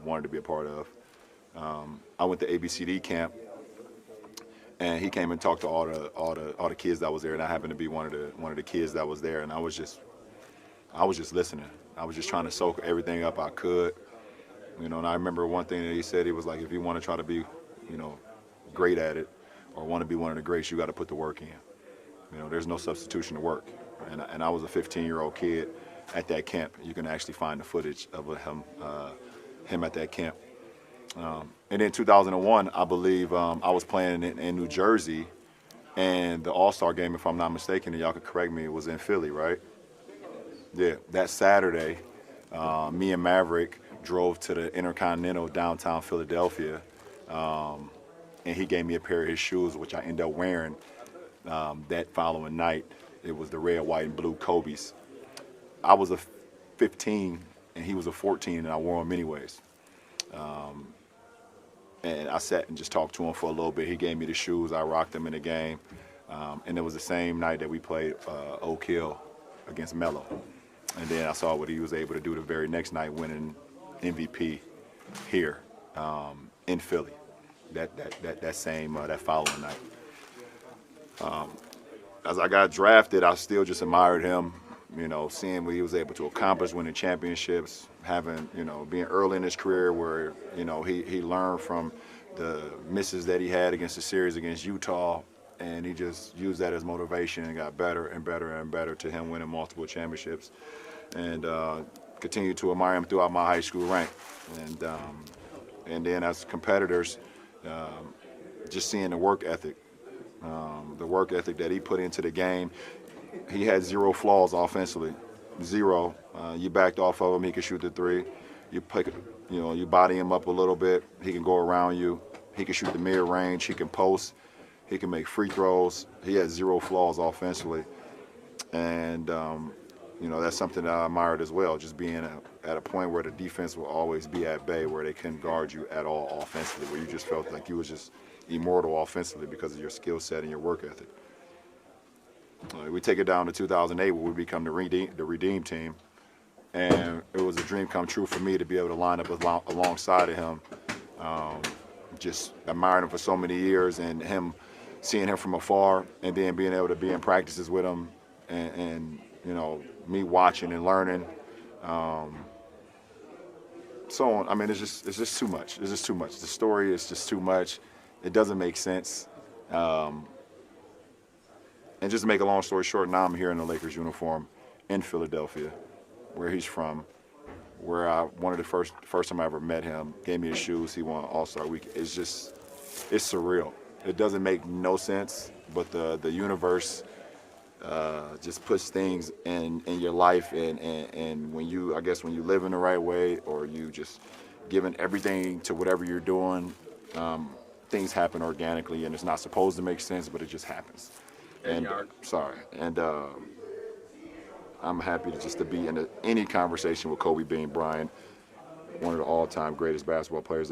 wanted to be a part of. I went to ABCD camp, and he came and talked to all the kids that was there, and I happened to be one of the kids that was there, and I was just listening. I was just trying to soak everything up I could. And I remember one thing that he said. He was like, if you want to try to be, great at it, or want to be one of the greats, you got to put the work in. There's no substitution to work. And I was a 15-year-old kid at that camp. You can actually find the footage of him at that camp. And in 2001, I believe I was playing in New Jersey, and the All-Star game, if I'm not mistaken, and y'all could correct me, was in Philly, right? Yeah, that Saturday, me and Maverick drove to the Intercontinental downtown Philadelphia, and he gave me a pair of his shoes, which I ended up wearing that following night. It was the red, white, and blue Kobe's. I was a 15, and he was a 14, and I wore them anyways. And I sat and just talked to him for a little bit. He gave me the shoes. I rocked them in the game. And it was the same night that we played Oak Hill against Melo. And then I saw what he was able to do the very next night, winning MVP here in Philly. That following night. As I got drafted, I still just admired him. Seeing what he was able to accomplish, winning championships, being early in his career where, he learned from the misses that he had against the series against Utah, and he just used that as motivation and got better and better and better to him winning multiple championships, and continued to admire him throughout my high school rank. And then as competitors, just seeing the work ethic that he put into the game. He had zero flaws offensively, zero. You backed off of him, he could shoot the three. You body him up a little bit, he can go around you. He can shoot the mid-range, he can post, he can make free throws. He had zero flaws offensively. And, that's something that I admired as well, just being at a point where the defense will always be at bay, where they couldn't guard you at all offensively, where you just felt like you was just immortal offensively because of your skill set and your work ethic. We take it down to 2008 where we become the Redeem team, and it was a dream come true for me to be able to line up alongside of him. Just admired him for so many years, and seeing him from afar, and then being able to be in practices with him, and me watching and learning. So on. I mean, it's just too much. It's just too much. The story is just too much. It doesn't make sense. And just to make a long story short, now I'm here in the Lakers uniform in Philadelphia, where he's from, where one of the first time I ever met him, gave me his shoes, he won All-Star Week. It's surreal. It doesn't make no sense, but the universe just puts things in your life, and when you live in the right way, or you just giving everything to whatever you're doing, things happen organically, and it's not supposed to make sense, but it just happens. And I'm happy to be in any conversation with Kobe Bean Bryant, one of the all-time greatest basketball players